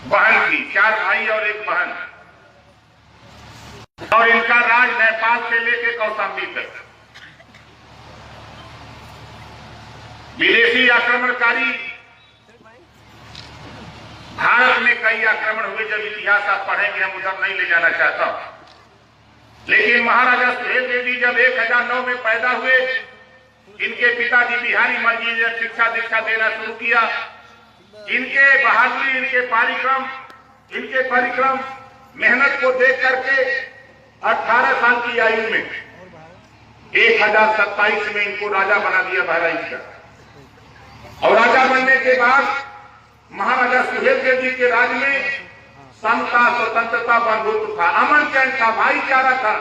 बहन थी, 4 भाई और 1 बहन, और इनका राज नेपाल से लेकर कौशाम्बी तक। विदेशी आक्रमणकारी भारत में कई आक्रमण हुए, जब इतिहास आप पढ़ेंगे, हम उधर नहीं ले जाना चाहता हूं। लेकिन महाराजा सुहेलदेव जी जब 1009 में पैदा हुए, इनके पिताजी बिहारी मर्जी ने शिक्षा दीक्षा देना शुरू किया। इनके बहादुरी, इनके परिक्रम मेहनत को देख करके 18 साल की आयु में 1027 में इनको राजा बना दिया बहराइच का। और राजा बनने के बाद महाराजा सुहेलदेव जी के राज में समता, स्वतंत्रता, बंधुत्व था, अमन चैन था, भाईचारा था।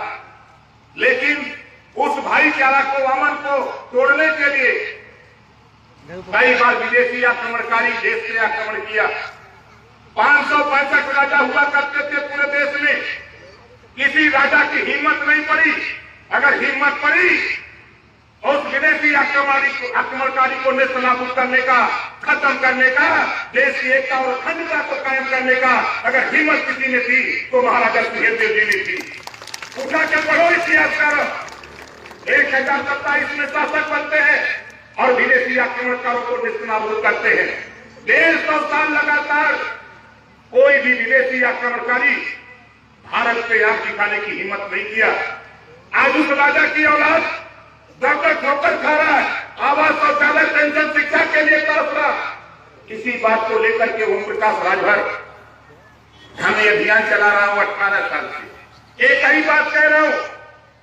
लेकिन उस भाईचारा को, अमन को तोड़ने के लिए कई बार विदेशी आक्रमणकारी देश से आक्रमण किया। 565 राजा हुआ करते थे पूरे देश में, किसी राजा की हिम्मत नहीं पड़ी। अगर हिम्मत पड़ी उस विदेशी आक्रमणकारी को नेस्तनाबूद करने का, खत्म करने का, देश की एकता और अखंडता को कायम करने का अगर हिम्मत किसी ने थी तो महाराजा सुहेलदेव जी ने थी। उठा के पढ़ो इतिहासकार, 1027 में शासक बनते हैं और विदेशी आक्रमणकारों को नेस्तनाबूद करते हैं। 150 साल लगातार कोई भी विदेशी आक्रमणकारी भारत पे आग दिखाने की हिम्मत नहीं किया। आज उस राजा की औलाद डॉक्टर ठोकर खा रहा है, आवास और ज्यादा पेंशन शिक्षा के लिए तरफ रहा। किसी बात को लेकर के ओम प्रकाश राजभर, हमें अभियान चला रहा हूं 18 साल से, एक ही बात कह रहा हूं,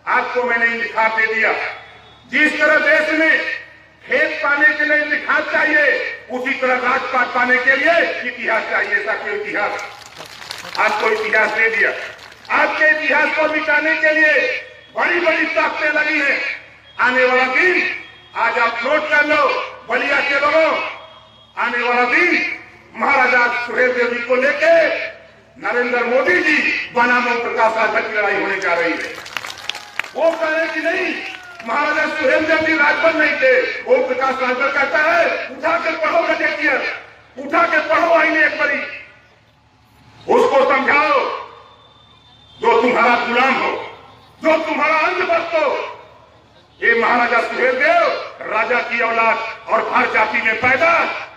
आपको मैंने इंतखाब दे दिया। जिस तरह देश में खेत पाने के लिए इंतखाब चाहिए, उसी तरह राजपाट पाने के लिए इतिहास चाहिए। ऐसा कोई इतिहास, आपको इतिहास दे दिया। आपके इतिहास को मिटाने के लिए बड़ी बड़ी ताकतें लगी हैं। आने वाला दिन आज आप नोट कर लो, बलिया के लोगों, आने वाला दिन महाराजा सुहेलदेव जी को लेके नरेंद्र मोदी जी बनाम ओम प्रकाश राजभर की लड़ाई होने जा रही है। वो कह रहे कि नहीं, महाराजा सुहेलदेव जी राजभर नहीं थे। ओम प्रकाश राजभर कहता है उठा के पढ़ो गजेटियर, उठा के पढ़ो आईने एक बारी, उसको समझाओ जो तुम्हारा गुलाम हो, जो तुम्हारा अंधभक्त हो। ये महाराजा सुहेलदेव राजा की औलाद और भर जाति में पैदा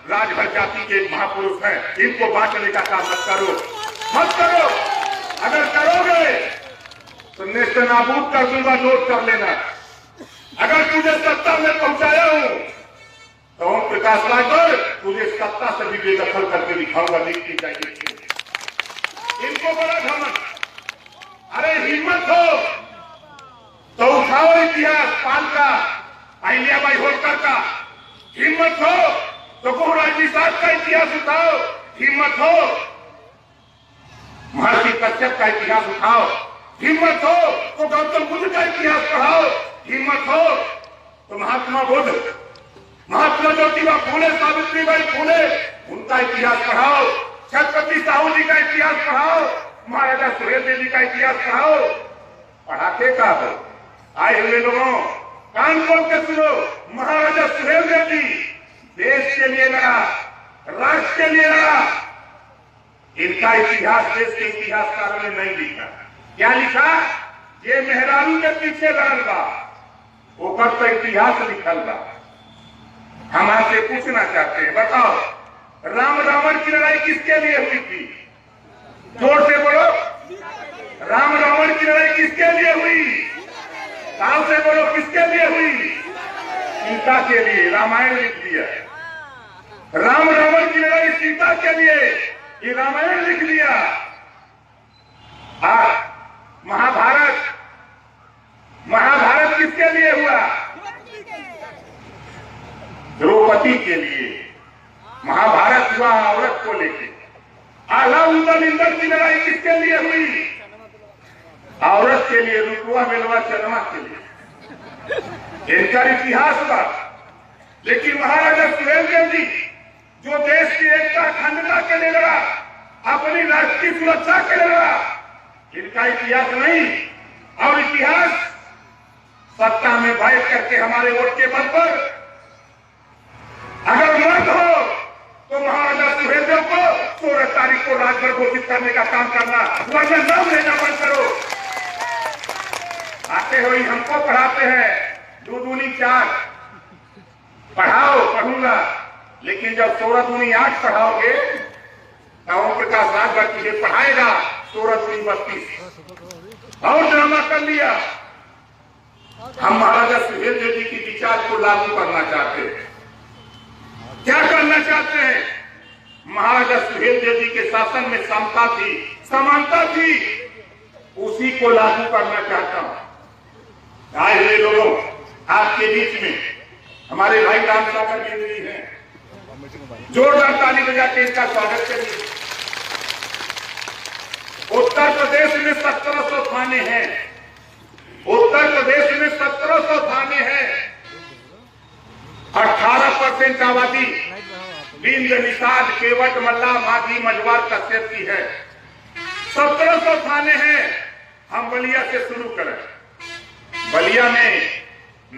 राजभर जाति के महापुरुष हैं। इनको बांटने का काम मत करो, मत करो। अगर करोगे तो नेस्तनाबूद कर दूंगा, नोट कर लेना। अगर तुझे सत्ता में पहुंचाया हूं तो ओम प्रकाश राजभर तुझे सत्ता से भी बेदखल करके दिखाऊंगा। देखनी चाहिए इनको बड़ा घमंड। अरे हिम्मत हो तो उठाओ इतिहास पाल का, अहिल्याबाई होलकर का। हिम्मत हो तो गुरुराजी साहब का इतिहास उठाओ। हिम्मत हो महर्षि कश्यप का इतिहास उठाओ। हिम्मत हो तो गौतम बुद्ध का इतिहास पढ़ाओ। हिम्मत हो तो महात्मा बुद्ध, महात्मा ज्योतिबा फूले, सावित्रीबाई फूले, उनका इतिहास पढ़ाओ। छत्रपति साहू जी का इतिहास पढ़ाओ, महाराजा सुहेलदेव जी का इतिहास पढ़ाओ। पढ़ाते का हो आए हुए लोगों, कान खोल के सुनो। महाराजा सुहेलदेव जी देश के लिए लड़ा, राष्ट्र के लिए लड़ा। इनका इतिहास देश के इतिहासकारों ने नहीं लिखा। क्या लिखा? ये मेहरारू के पीछे लड़ल बा, ऊपर तो इतिहास लिखल बा। हम आपसे पूछना चाहते हैं, बताओ राम रावण की लड़ाई किसके लिए हुई थी? जोर से बोलो, राम रावण की लड़ाई किसके लिए हुई? साल से बोलो, किसके लिए हुई? सीता के लिए। रामायण लिख दिया। राम रावण की लड़ाई सीता के लिए, ये रामायण लिख दिया। महाभारत, महाभारत किसके लिए हुआ? द्रौपदी के लिए महाभारत हुआ, औरत को लेके। आला उदल इंदर की लड़ाई किसके लिए हुई? औरत के लिए, रुकवा बेलवा चलवा के लिए। इनका इतिहास था। लेकिन महाराजा सुहेलदेव जी जो देश की एकता अखंडता के लिए लड़ा, अपनी राष्ट्र की सुरक्षा के लिए लड़ा, इनका इतिहास नहीं। और इतिहास सत्ता में बैठ करके हमारे वोट के बल पर अगर मर्द हो तो महाराजा सुहेलदेव को 16 तारीख को राजभर घोषित करने का काम करना, वरना नाम लेना बंद करो। आते हुए हमको पढ़ाते हैं 2 दूनी 4, पढ़ाओ पढ़ूंगा, लेकिन जब 16 दूनी 8 पढ़ाओगे तो ओम प्रकाश राजभर तुझे पढ़ाएगा 16 दूनी 32। और ड्रामा कर लिया। हम महाराजा सुहेलदेव जी की विचार को लागू करना चाहते हैं। क्या करना चाहते हैं? महाराजा सुहेलदेव जी के शासन में समता थी, समानता थी, उसी को लागू करना चाहता हूं। आए हुए लोगों, आपके बीच में हमारे भाई राम सागर जी हैं, जोरदार ताली बजा के इनका स्वागत करिए। उत्तर प्रदेश में 1700 थाने हैं, उत्तर प्रदेश में 1700 थाने हैं। 18% आबादी बिंद, निषाद, केवट, मल्ला, माझी, मझवार, कश्यप की है। 1700 थाने हैं। हम बलिया से शुरू करें। बलिया में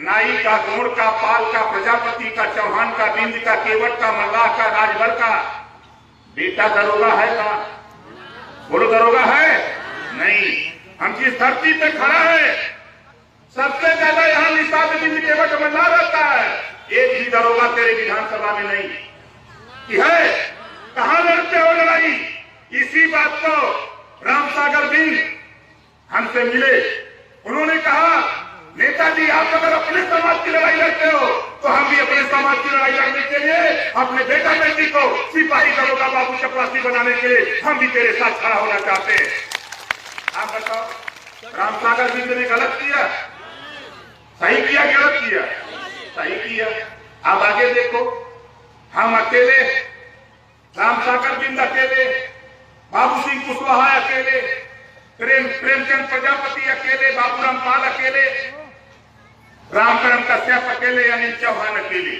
नाई का, गोड़ का, पाल का, प्रजापति का, चौहान का, बिंद का, केवट का, मल्ला का, राजभर का बेटा दरोगा है का? बोलो, दरोगा है? नहीं। हम जिस धरती पे खड़ा है सबसे ज्यादा यहाँ निषाद, बिंद, केवट, मल्ला रहता है। एक भी दरोगा तेरे विधानसभा में नहीं कि है। कहां लड़ते हो लड़ाई? इसी बात को राम सागर बिंद हमसे मिले, उन्होंने कहा नेताजी आप अगर अपने समाज की लड़ाई लड़ते हो तो हम भी अपने समाज की लड़ाई लड़ने के लिए अपने बेटा बेटी को सिपाही, दरोगा, बाबू, चपरासी बनाने के लिए हम भी तेरे साथ खड़ा होना चाहते हैं। आप बताओ, राम सागर बिंद ने गलत किया? सही किया, गलत किया? सही किया। अब आगे देखो, हम अकेले, राम सागर बिंद अकेले, बाबू सिंह कुशवाहा अकेले, प्रेमचंद प्रजापति अकेले, बाबूराम पाल अकेले, रामकरण कश्यप अकेले, अनिल चौहान अकेले,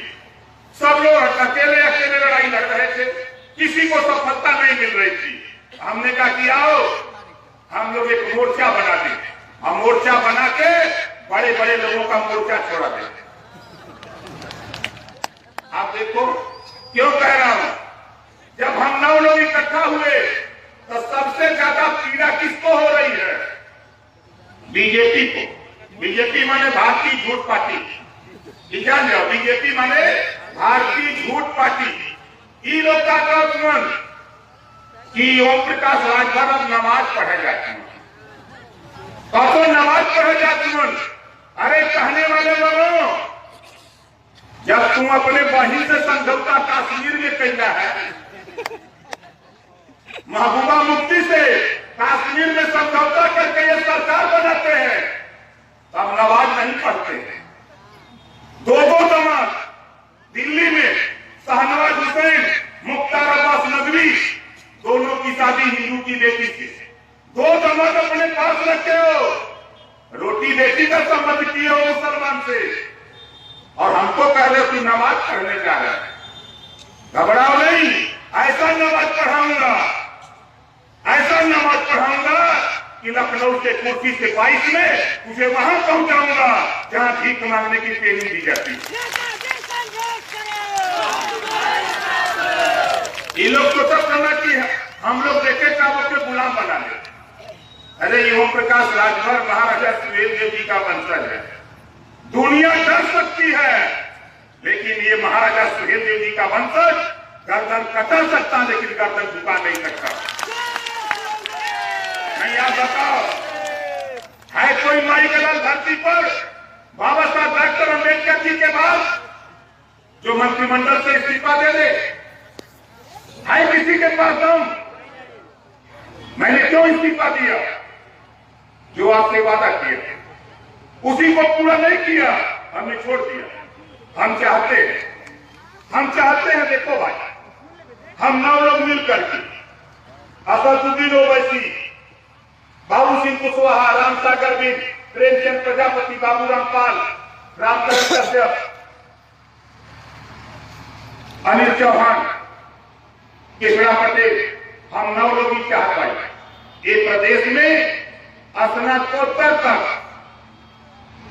सब लोग अकेले अकेले लड़ाई लड़ रहे थे। किसी को सफलता नहीं मिल रही थी। हमने कहा कि आओ हम लोग एक मोर्चा बना दें। हम मोर्चा बना के बड़े बड़े लोगों का मोर्चा छोड़ा दें। आप देखो, क्यों कह रहा हूं? जब हम 9 लोग इकट्ठा हुए तो सबसे ज्यादा पीड़ा किसको हो रही है? बीजेपी को। बीजेपी माने भारतीय झूठ पार्टी। जान जाओ, बीजेपी माने भारतीय झूठ पार्टी। ये लोग का मन कि ओम प्रकाश राजभर अब नमाज पढ़े जाती है, तो नमाज पढ़े जाती मन। अरे कहने वाले लोगों, जब तुम अपने बहिन से समझौता कश्मीर में कैला है, महबूबा मुफ्ती से कश्मीर में समझौता करके ये सरकार बनाते हैं, तब नमाज नहीं पढ़ते हैं। 2 दमाद दिल्ली में शाहनवाज हुसैन, मुख्तार अब्बास नकवी, दोनों की शादी हिंदू की बेटी से। 2 दमाद अपने पास रखे हो, रोटी बेटी का संबंध किए हो मुसलमान से, और हमको कह रहे हो कि नमाज पढ़ने जा रहे हैं। घबराओ नहीं, ऐसा नमाज पढ़ाऊंगा, ऐसा नमाज पढ़ाऊंगा कि लखनऊ से कुर्सी से 22 में तुझे वहां पहुंचाऊंगा जहां भीख मांगने की ट्रेनिंग दी जाती है। ये लोग तो सब करना कि हम लोग देखे काबू के गुलाम बना ले। अरे ये ओम प्रकाश राजभर महाराजा सुहेलदेव जी का वंशज है। दुनिया डर सकती है, लेकिन ये महाराजा सुहेलदेव जी का वंशज गर्दन कतर सकता लेकिन गर्दन झुका नहीं सकता। नहीं, आप बताओ, है कोई माई का लाल धरती पर बाबा साहब डॉक्टर अम्बेडकर जी के बाद जो मंत्रिमंडल से इस्तीफा दे दे? है किसी के पास दम? मैंने क्यों इस्तीफा दिया? जो आपने वादा किया उसी को पूरा नहीं किया, हमने छोड़ दिया। हम चाहते हैं, देखो भाई, हम 9 लोग मिलकर के असदुद्दीन ओवैसी, बाबू सिंह कुशवाहा, राम सागर बिंद, प्रेमचंद प्रजापति, बाबूराम पाल, रामकरण कश्यप, अनिल चौहान, केशड़ा पटेल, हम 9 लोग ही चाहते हैं ये प्रदेश में स्नातकोत्तर तक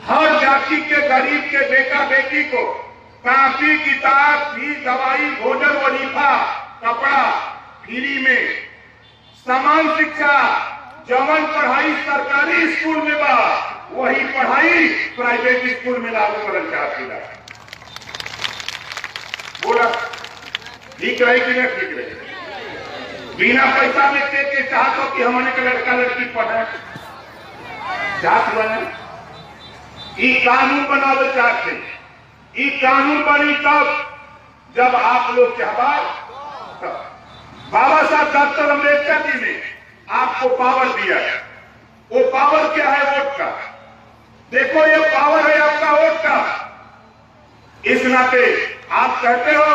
हर जाति के गरीब के बेटा बेटी को कापी किताब फीस दवाई भोजन वजीफा कपड़ा फ्री में, समान शिक्षा जवन पढ़ाई सरकारी स्कूल में बा वही पढ़ाई प्राइवेट स्कूल में लागू करना चाहती है। बोला ठीक रही कि नहीं ठीक रही? बिना पैसा में के चाहते कि हमारे का लड़का लड़की पढ़े चाहत बने। ये कानून बनावे चाहते, ये कानून बनी तब जब आप लोग चाहबा। बाबा साहब डॉक्टर अम्बेडकर जी ने आपको पावर दिया है। वो पावर क्या है? वोट का। देखो ये पावर है आपका वोट का। इस नाते आप कहते हो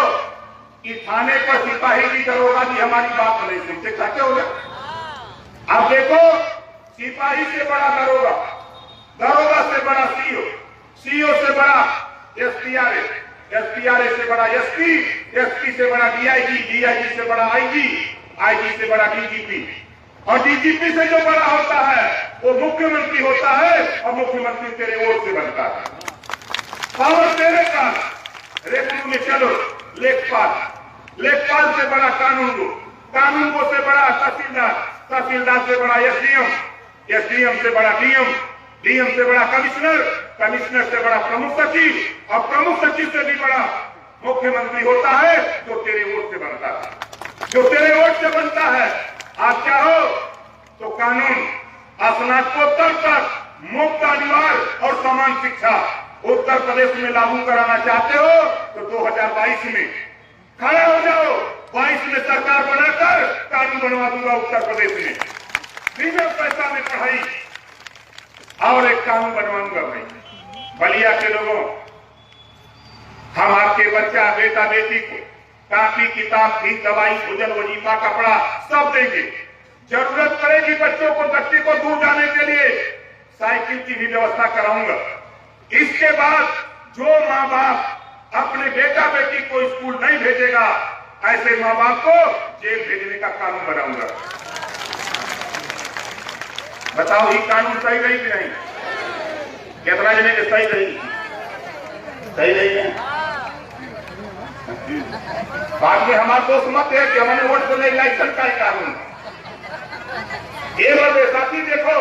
कि थाने पर सिपाही की दरोगा जी हमारी बात नहीं सुनते, कहते हो ना? आप देखो सिपाही से बड़ा दरोगा, दरोगा से बड़ा सीओ, सीओ से बड़ा एसपीआरए, एसपीआरए से बड़ा एसपी, एसपी से बड़ा डीआईजी, डीआईजी से बड़ा आईजी, आईजी से बड़ा डीजीपी, और डीजीपी से जो बड़ा होता है वो मुख्यमंत्री होता है, और मुख्यमंत्री तेरे वोट से बनता है। पावर तेरे का। रेवन्यू में चलो लेखपाल, लेखपाल से बड़ा कानून गो, कानून गो से बड़ा तहसीलदार, तहसीलदार से बड़ा एसडीएम, एसडीएम से बड़ा डीएम, डीएम से बड़ा कमिश्नर, कमिश्नर से बड़ा प्रमुख सचिव, और प्रमुख सचिव से भी बड़ा मुख्यमंत्री होता है जो तेरे वोट से बनता है, जो तेरे वोट से बनता है। आप चाहो तो कानून स्नातकोत्तर तक मुफ्त अनिवार्य और समान शिक्षा उत्तर प्रदेश में लागू कराना चाहते हो तो 2022 में खड़े हो जाओ। 22 में सरकार बनाकर कानून बनवा दूंगा उत्तर प्रदेश में, बिना पैसा में पढ़ाई, और एक कानून बनवाऊंगा भाई। बलिया के लोगों, हम आपके बच्चा बेटा बेटी को कापी किताब फीस दवाई भोजन वजीफा कपड़ा सब देंगे। जरूरत पड़ेगी बच्चों को बच्चे को दूर जाने के लिए साइकिल की भी व्यवस्था कराऊंगा। इसके बाद जो माँ बाप अपने बेटा बेटी को स्कूल नहीं भेजेगा ऐसे माँ बाप को जेल भेजने का कानून बनाऊंगा। बताओ ये कानून सही रही कि नहीं? कितना जने के सही रही? सही रही है। बाद में हमारा दोस्त मत है कि हमारे वोट को इलेक्शन का कानून ये साथी। देखो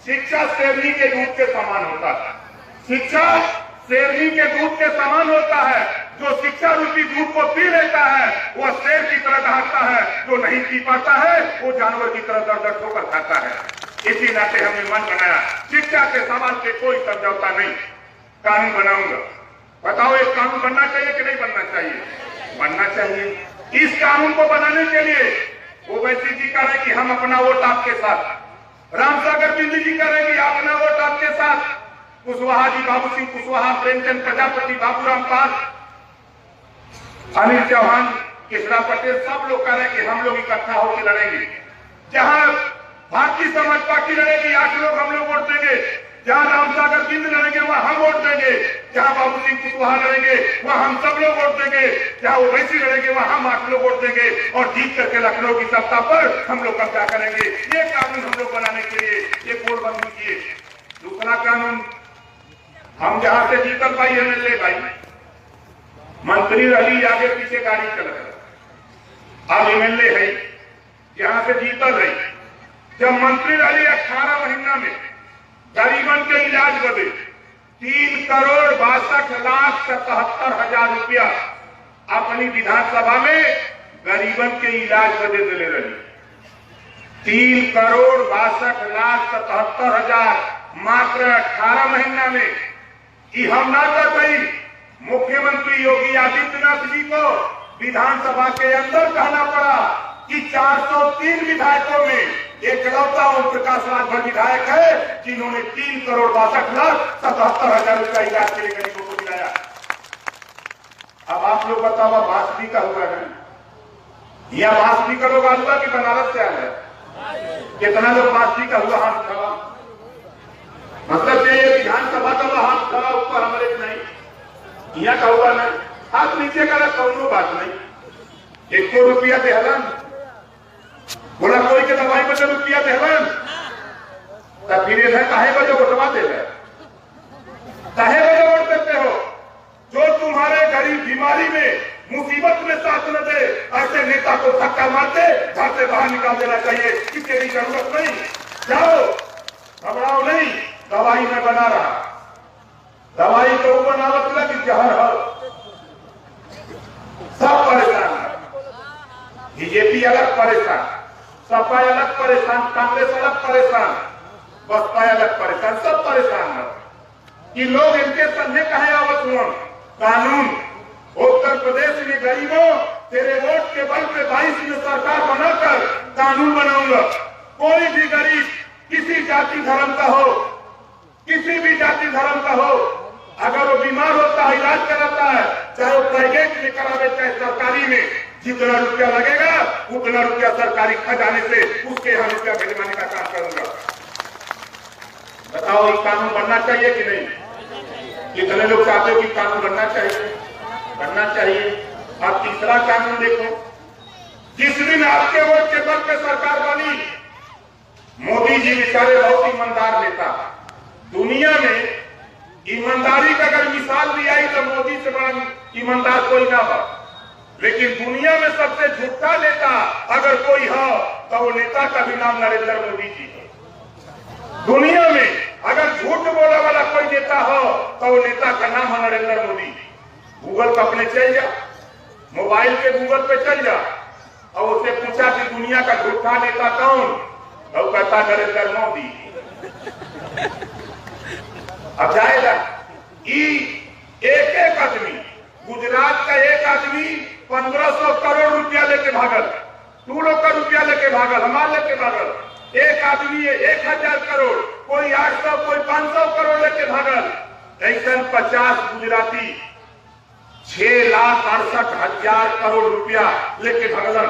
शिक्षा शेरनी के दूध के समान होता है, शिक्षा शेरनी के दूध के समान होता है। जो शिक्षा रूपी दूध को पी लेता है वह शेर की तरह दहाड़ता है, जो नहीं पी पाता है वो जानवर की तरह दर दर ठोकर खाता है। इसी नाते हमने मन बनाया शिक्षा के सवाल पे कोई समझौता नहीं, कानून बनाऊंगा। बताओ एक कानून बनना चाहिए कि नहीं बनना चाहिए? बनना चाहिए। इस कानून को बनाने के लिए ओवैसी जी कह रहे कि हम अपना वोट आपके साथ, रामसागर बिंदी जी कह रहे कि अपना वोट आपके साथ, कुशवाहा जी बाबू सिंह कुशवाहा, प्रेमचंद प्रजापति, बाबूराम पाल, अनिल चौहान, किशोर पटेल, सब लोग कह रहे कि हम लोग इकट्ठा होकर लड़ेंगे। जहां भारतीय समाज पार्टी लड़ेगी 8 लोग हम लोग वोट देंगे, जहां रामसागर बिंद लड़ेंगे वहां हम वोट देंगे, जहां बाबू सिंह कुशवाहा लड़ेंगे वहां हम सब लोग वोट देंगे, जहां ओवैसी लड़ेंगे वहां हम 8 लोग वोट देंगे, और जीत करके लखनऊ की सत्ता पर हम लोग कब्जा करेंगे। ये कानून हम लोग बनाने के लिए ये बोर्ड बन कीजिए। दूसरा कानून, हम जहां से जीतल भाई एमएलए भाई मंत्री रही आगे पीछे गाड़ी चल रहा, अब एमएलए है जहां से जीतल है। जब मंत्री रही 18 महीना में गरीबन के इलाज बदे 3,62,77,000 रुपया अपनी विधानसभा में गरीबन के इलाज बदे दिले रही। 3,62,77,000 मात्र 18 महीना में। हम ना कर पाई। मुख्यमंत्री योगी आदित्यनाथ जी को विधानसभा के अंदर कहना पड़ा कि 403 विधायकों में एकलौता ओम प्रकाश राजभर विधायक है जिन्होंने 3,62,77,000 रुपया इलाज के लिए गरीबों को दिलाया। अब आप लोग बताओ वासवी का हुआ है या वासवी का लोग हुआ कि बनारस से आया है? कितना लोग वासवी का हुआ हाथ उठावा? मतलब ये विधानसभा का हाथ उठावा ऊपर हमारे नहीं, यहाँ का हुआ नहीं, हाथ नीचे का कौनो बात नहीं। 1 रुपया दे हलन बोला कोई के दवाई बजे रुपया देवन तब फिर इधर काहे बजे वोटवा दे रहे, काहे बजे वोट देते हो? जो तुम्हारे गरीब बीमारी में मुसीबत में साथ न दे, ऐसे नेता को धक्का मारते घर से बाहर निकाल देना चाहिए कि तेरी जरूरत नहीं, जाओ, घबराओ नहीं, दवाई में बना रहा, दवाई को बनावत लगी जहर हो, सब परेशान है। बीजेपी अलग परेशान, सपा अलग परेशान, कांग्रेस अलग परेशान, बसपा अलग परेशान, सब परेशान है कि लोग इनके सामने कहे आवत हुआ कानून। उत्तर प्रदेश में गरीबों तेरे वोट के बल पे 22 में सरकार बनाकर कानून बनाऊंगा, कोई भी गरीब किसी जाति धर्म का हो, किसी भी जाति धर्म का हो, अगर वो बीमार होता है, इलाज कराता है, चाहे वो प्राइवेट में करावे चाहे सरकारी में, जितना रुपया लगेगा उतना रुपया सरकारी खजाने से उसके यहाँ रुपया भिजवाने का काम करूंगा। बताओ ये कानून बनना चाहिए कि नहीं? कितने लोग चाहते हो कि कानून बनना चाहिए? बनना चाहिए। अब तीसरा कानून देखो, जिस दिन आपके वोट के बल पे सरकार बनी, मोदी जी बेचारे बहुत ईमानदार नेता, दुनिया में ईमानदारी का अगर मिसाल दी आई तो मोदी से बड़ा ईमानदार कोई ना हो, लेकिन दुनिया में सबसे झूठा नेता अगर कोई हो तो वो नेता का भी नाम नरेंद्र मोदी जी है। दुनिया में अगर झूठ बोलने वाला कोई नेता हो तो वो नेता का नाम है नरेंद्र मोदी। गूगल पर अपने चल जा, मोबाइल के गूगल पे चल जा और उससे पूछा कि दुनिया का झूठा नेता कौन, तो कहता नरेंद्र मोदी। अब जाएगा एक एक आदमी, गुजरात का एक आदमी 1500 करोड़ रुपया लेके भागल, तू लोग का रुपया लेके भागल, हमारे लेके भागल, एक आदमी है 1000 करोड़, कोई 800, कोई 500 करोड़ लेके भागल, ऐसा 50 गुजराती 6,68,000 करोड़ रुपया लेके भागलन।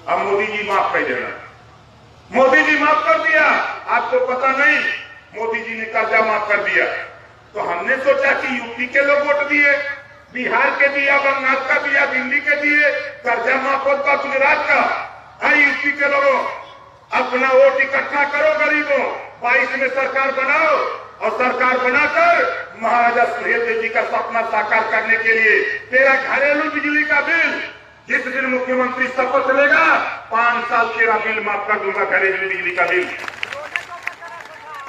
अब मोदी जी माफ कर देना, मोदी जी माफ कर दिया, आपको पता नहीं मोदी जी ने कर्जा माफ कर दिया। तो हमने सोचा कि यूपी के लोग वोट दिए, बिहार के दिया, बंगाल का दिया, दिल्ली के दिए, कर्जा माफ होता गुजरात का। है यूपी के लोगों, अपना वोट इकट्ठा करो गरीबों, 22 में सरकार बनाओ और सरकार बनाकर महाराजा सुहेलदेव जी का सपना साकार करने के लिए तेरा घरेलू बिजली का बिल, जिस दिन मुख्यमंत्री शपथ लेगा 5 साल तेरा बिल माफ कर दूंगा, घरेलू बिजली का बिल।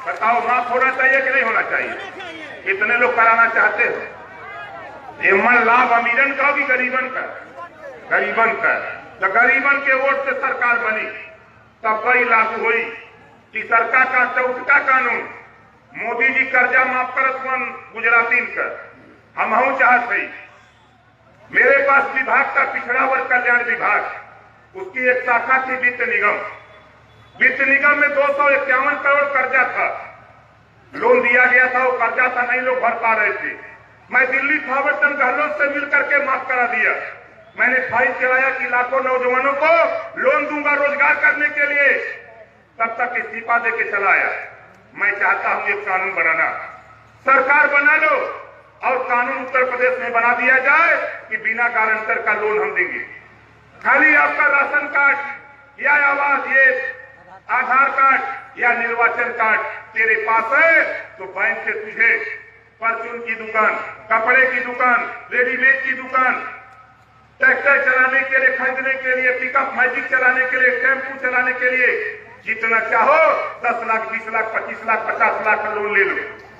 बताओ माफ होना चाहिए कि नहीं होना चाहिए? कितने लोग कराना चाहते हो? एमन लाभ अमीरन का भी गरीबन का, गरीबन का। तो गरीबन के वोट से सरकार बनी तब बड़ी लागू हुई कि सरकार का चौथा कानून, मोदी जी कर्जा माफ करत गुजराती का, हम चाहते। मेरे पास विभाग का पिछड़ा वर्ग कल्याण विभाग, उसकी एक शाखा थी वित्त निगम। वित्त निगम में 251 करोड़ कर्जा था, लोन दिया गया था, वो कर्जा था नहीं लोग भर पा रहे थे। मैं दिल्ली थावरचंद गहलोत से मिलकर के माफ करा दिया। मैंने फाइल चलाया कि लाखों नौजवानों को लोन दूंगा रोजगार करने के लिए, तब तक इस्तीफा दे के चलाया। मैं चाहता हूं एक कानून बनाना, सरकार बना लो और कानून उत्तर प्रदेश में बना दिया जाए कि बिना गारंटर का लोन हम देंगे। खाली आपका राशन कार्ड या आवास, ये आधार कार्ड या निर्वाचन कार्ड तेरे पास है तो बैंक से तुझे परचून की दुकान, कपड़े की दुकान, रेडीमेड की दुकान, ट्रैक्टर चलाने के लिए, खरीदने के लिए, पिकअप मैजिक चलाने के लिए, टेम्पू चलाने के लिए, जितना चाहो 10 लाख, 20 लाख, 25 लाख, 50 लाख का लोन ले लो,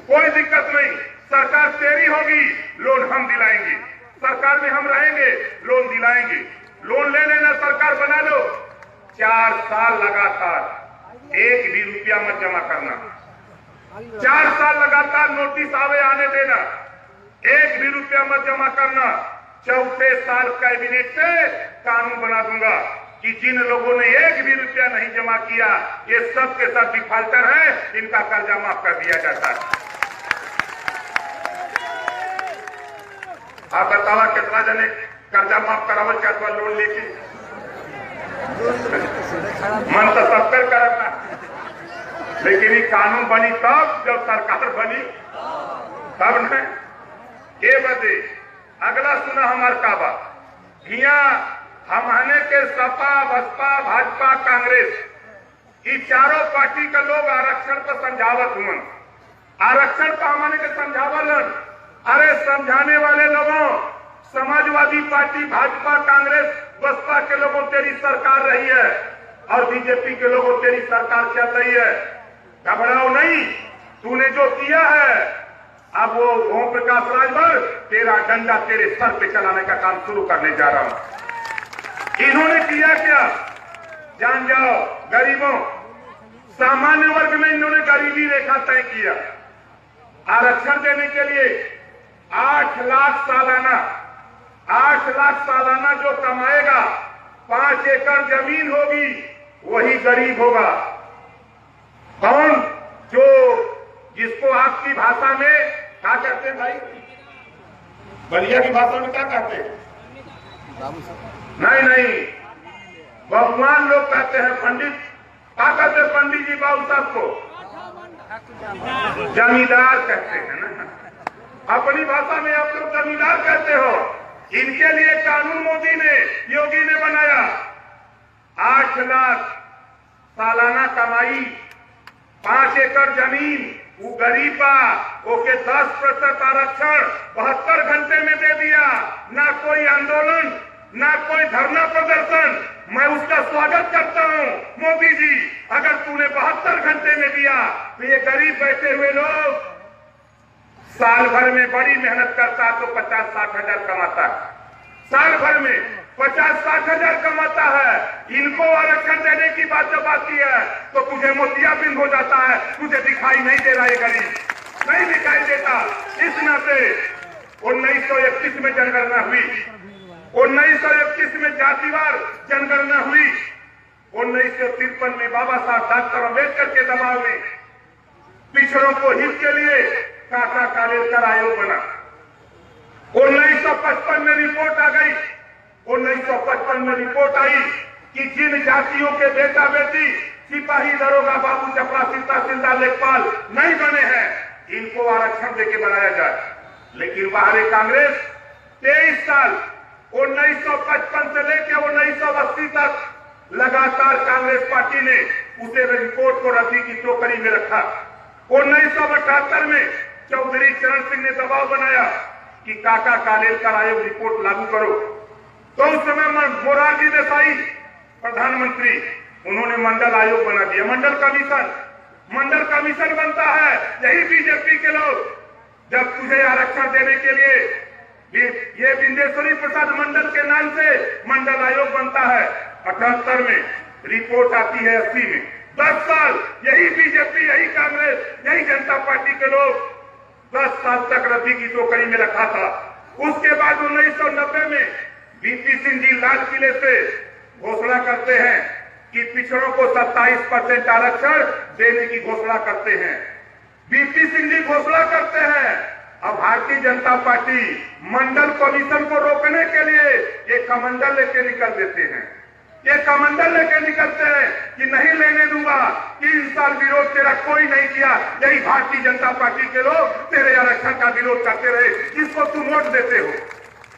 कोई दिक्कत नहीं। सरकार तेरी होगी, लोन हम दिलाएंगे, सरकार में हम रहेंगे, लोन दिलाएंगे। लोन ले लेना, सरकार बना लो, 4 साल लगातार एक भी रुपया मत जमा करना, 4 साल लगातार नोटिस आवे आने देना, एक भी रुपया मत जमा करना। चौथे साल कैबिनेट से कानून बना दूंगा कि जिन लोगों ने एक भी रुपया नहीं जमा किया, ये सब के सब डिफाल्टर है, इनका कर्जा माफ कर दिया जाता है। आप बतावा कितना जने कर्जा माफ करावल चाहता लोन लेके? मन तो सबकर करना, लेकिन ये कानून बनी तब जब सरकार बनी तब न। ये बदे अगला सुना हमार का बात, हमने के सपा, बसपा, भाजपा, कांग्रेस, ये चारों पार्टी के लोग आरक्षण पर समझावत हुए, आरक्षण पर हमने के समझावलन। अरे समझाने वाले लोगों, समाजवादी पार्टी, भाजपा, कांग्रेस, बसपा के लोगों तेरी सरकार रही है और बीजेपी के लोगों तेरी सरकार चल रही है। घबराओ नहीं, तूने जो किया है अब वो ओम प्रकाश राजभर तेरा डंडा तेरे सर पे चलाने का काम शुरू करने जा रहा हूं। इन्होंने किया क्या जान जाओ। गरीबों, सामान्य वर्ग में इन्होंने गरीबी रेखा तय किया। आरक्षण देने के लिए 8 लाख सालाना जो कमाएगा, 5 एकड़ जमीन होगी, वही गरीब होगा। कौन? जो जिसको आपकी भाषा में क्या कहते हैं भाई, बलिया की भाषा में क्या कहते हैं? नहीं, भगवान लोग कहते हैं। पंडित क्या कहते हैं? पंडित जी बाबू साहब को जमींदार कहते हैं ना। अपनी भाषा में आप लोग जमींदार कहते हो। इनके लिए कानून मोदी ने, योगी ने बनाया। 8 लाख सालाना कमाई, 5 एकड़ जमीन, वो गरीबा ओके 10% आरक्षण 72 घंटे में दे दिया। ना कोई आंदोलन, ना कोई धरना प्रदर्शन। मैं उसका स्वागत करता हूं मोदी जी। अगर तूने 72 घंटे में दिया तो ये गरीब बैठे हुए लोग साल भर में बड़ी मेहनत करता तो 50-60 हजार कमाता है। साल भर में 50-60 हजार कमाता है। इनको आरक्षण देने की बात जब आती है तो तुझे मोतियाबिंद हो जाता है। तुझे दिखाई नहीं दे रहा है, गरीब नहीं दिखाई देता। इस नाते 1931 में जनगणना हुई, 1931 में जातिवार जनगणना हुई, 1953 में बाबा साहब डॉक्टर अम्बेडकर के दबाव में पिछड़ों को हित के लिए काका कालेलकर आयोग बना। 1955 में रिपोर्ट आ गई। 1955 में रिपोर्ट आई कि जिन जातियों के बेटा बेटी सिपाही, दरोगा, बाबू, चपरासी, तहसीलदार, लेखपाल नहीं बने हैं, इनको आरक्षण देके बनाया जाए। लेकिन बाहरी कांग्रेस 23 साल 1955 से लेकर 1980 तक लगातार कांग्रेस पार्टी ने उसे रिपोर्ट को रद्दी की टोकरी में रखा। 1978 में चौधरी चरण सिंह ने दबाव बनाया कि काका कालेलकर आयोग रिपोर्ट लागू करो। तो उस समय मोरारजी देसाई प्रधानमंत्री, उन्होंने मंडल आयोग बना दिया, मंडल कमीशन बनता है। यही बीजेपी के लोग, जब तुझे आरक्षण देने के लिए ये बिंदेश्वरी प्रसाद मंडल के नाम से मंडल आयोग बनता है। 78 में रिपोर्ट आती है, 80 में 10 साल यही बीजेपी, यही कांग्रेस, यही जनता पार्टी के लोग 10 साल तक रद्दी की टोकरी में रखा था। उसके बाद 1990 में बीपी सिंह जी लाल किले से घोषणा करते हैं कि पिछड़ों को 27% आरक्षण देने की घोषणा करते हैं। बीपी सिंह जी घोषणा करते हैं। अब भारतीय जनता पार्टी मंडल कमीशन को रोकने के लिए एक कमंडल लेके निकल देते हैं। ये कमंडल लेके निकलते हैं कि नहीं लेने दूंगा। 3 साल विरोध तेरा कोई नहीं किया। यही भारतीय जनता पार्टी के लोग तेरे आरक्षण का विरोध करते रहे, जिसको तुम वोट देते हो,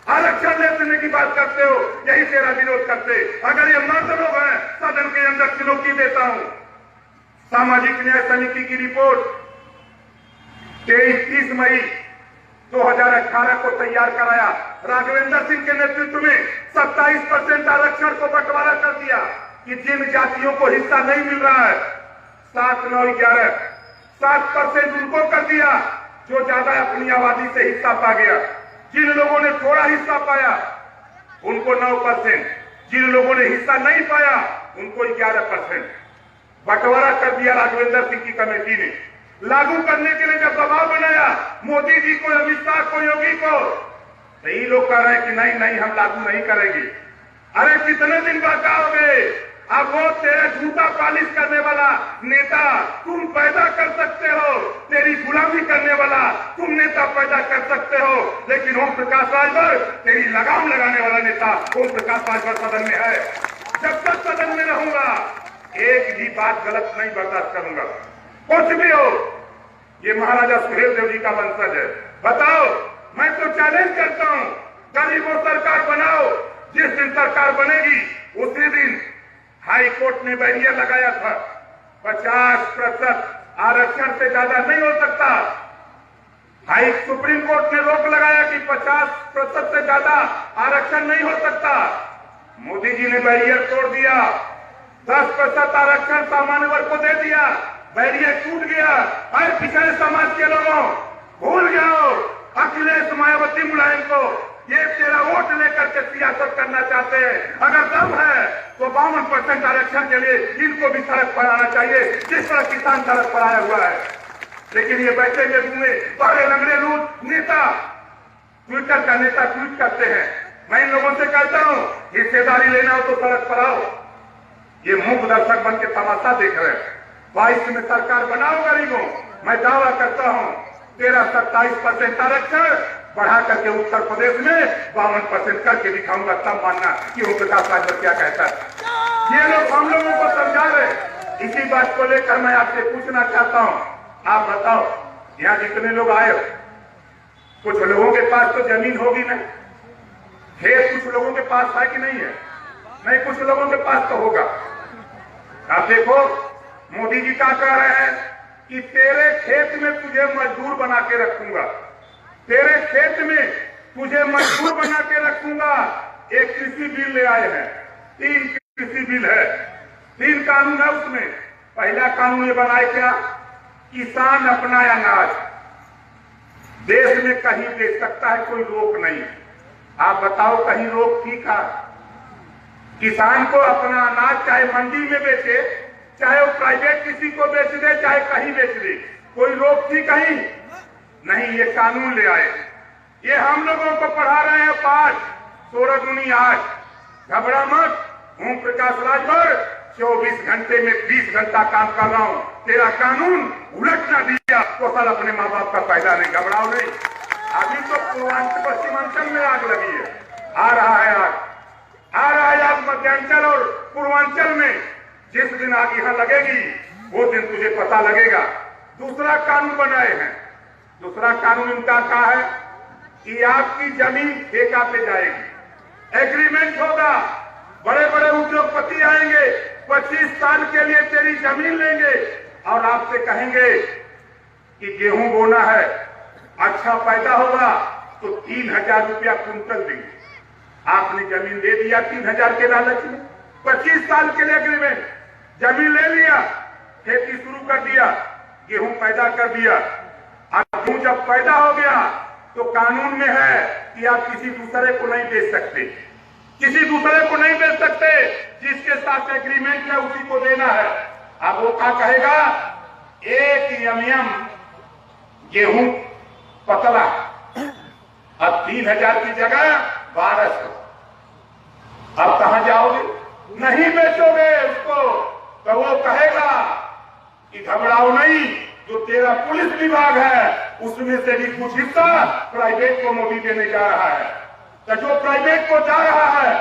आरक्षण लेने की बात करते हो, यही तेरा विरोध करते। अगर ये मर्द लोग हैं, सदन के अंदर चुनौती देता हूं। सामाजिक न्याय समिति की रिपोर्ट 23 मई 2018 को तैयार कराया। राघवेंद्र सिंह के नेतृत्व में 27% आरक्षण को बंटवारा कर दिया कि जिन जातियों को हिस्सा नहीं मिल रहा है, 7, 9, 11, 7% उनको कर दिया जो ज्यादा अपनी आबादी से हिस्सा पा गया। जिन लोगों ने थोड़ा हिस्सा पाया उनको 9%, जिन लोगों ने हिस्सा नहीं पाया उनको 11% बंटवारा कर दिया राघवेंद्र सिंह की कमेटी ने। लागू करने के लिए जब दबाव बनाया मोदी जी को, अमित शाह को, योगी को, तो ये लोग कह रहे हैं कि नहीं हम लागू नहीं करेंगे। अरे कितने दिन बचाओगे? अब वो तेरे झूठा पालिश करने वाला नेता तुम पैदा कर सकते हो, तेरी गुलामी करने वाला तुम नेता पैदा कर सकते हो, लेकिन ओम प्रकाश राजभर तेरी लगाम लगाने वाला नेता ओम प्रकाश राजभर सदन में है। जब तक सदन में रहूंगा एक भी बात गलत नहीं बर्दाश्त करूंगा। कुछ भी हो, ये महाराजा सुहेल देव जी का वंशज है। बताओ, मैं तो चैलेंज करता हूं, गरीबों सरकार बनाओ। जिस दिन सरकार बनेगी उसी दिन हाई कोर्ट ने बैरियर लगाया था 50% आरक्षण से ज्यादा नहीं हो सकता। हाई सुप्रीम कोर्ट ने रोक लगाया कि 50% से ज्यादा आरक्षण नहीं हो सकता। मोदी जी ने बैरियर तोड़ दिया, 10% आरक्षण सामान्य वर्ग को दे दिया, बैरियर टूट गया। अरे पिछड़े समाज के लोगों, भूल जाओ अखिलेश, मायावती, मुलायम को। ये तेरा वोट लेकर के सियासत करना चाहते हैं। अगर दम है तो 52% आरक्षण के लिए इनको भी सड़क पर आना चाहिए, जिस तरह किसान सड़क पर आया हुआ है। लेकिन ये बैठे हुए घूमे बड़े लंगड़े लोग नेता, ट्विटर का नेता ट्वीट करते हैं। मैं इन लोगों से कहता हूं, हिस्सेदारी लेना हो तो सड़क पर आओ। ये मूक दर्शक बन के तमाशा देख रहे हैं। 22 में सरकार बनाओ गरीबों। मैं दावा करता हूं 13-27% आरक्षण बढ़ा करके उत्तर प्रदेश में 52% करके दिखाऊंगा, तब मानना कि ओम प्रकाश राजभर क्या कहता है। ये लोग हम लोगों को समझा रहे। इसी बात को लेकर मैं आपसे पूछना चाहता हूं, आप बताओ यहाँ जितने लोग आए, कुछ लोगों के पास तो जमीन होगी ना, खेत कुछ लोगों के पास है कि नहीं है? नहीं, कुछ लोगों के पास तो होगा। आप देखो मोदी जी क्या कह रहे हैं कि तेरे खेत में तुझे मजदूर बना के रखूंगा, तेरे खेत में तुझे मजदूर बना के रखूंगा। एक कृषि बिल ले आए हैं, 3 कृषि बिल है, 3 कानून है उसमें। पहला कानून ये बनाए क्या, किसान अपना अनाज देश में कहीं बेच सकता है, कोई रोक नहीं। आप बताओ कहीं रोक थी का? किसान को अपना अनाज चाहे मंडी में बेचे, चाहे वो प्राइवेट किसी को बेच दे, चाहे कहीं बेच दे, कोई रोक थी कहीं? नहीं, ये कानून ले आए। ये हम लोगों को पढ़ा रहे हैं पाठ 16 दूनी 8। घबरा मत, ओम प्रकाश राजभर 24 घंटे में 20 घंटा काम कर रहा हूं। तेरा कानून उलट ना दिया तो साल अपने माँ बाप का फायदा नहीं। घबराओ नहीं। अभी तो पूर्वांचल पश्चिमांचल में आग लगी है, आ रहा है आग, आ रहा है आग मध्यांचल और पूर्वांचल में। जिस दिन आग यहां लगेगी वो दिन तुझे पता लगेगा। दूसरा कानून बनाए हैं। दूसरा कानून इनका क्या है कि आपकी जमीन ठेका पे जाएगी, एग्रीमेंट होगा, बड़े बड़े उद्योगपति आएंगे, 25 साल के लिए तेरी जमीन लेंगे और आपसे कहेंगे कि गेहूं बोना है, अच्छा पैदा होगा तो 3000 रुपया कुंटल देंगे। आपने जमीन दे दिया 3000 के लालच में, 25 साल के लिए एग्रीमेंट, जमीन ले लिया, खेती शुरू कर दिया, गेहूं पैदा कर दिया। अब गेहूं जब पैदा हो गया तो कानून में है कि आप किसी दूसरे को नहीं बेच सकते, किसी दूसरे को नहीं बेच सकते, जिसके साथ एग्रीमेंट है उसी को देना है। अब वो क्या कहेगा, 1 यम गेहूं पतला, अब 3000 की जगह 1200। अब कहां जाओगे? नहीं बेचोगे उसको तो वो कहेगा कि घबराओ नहीं, जो तेरा पुलिस विभाग है उसमें से भी कुछ हिस्सा प्राइवेट को मोदी देने जा रहा है। तो जो प्राइवेट को जा रहा है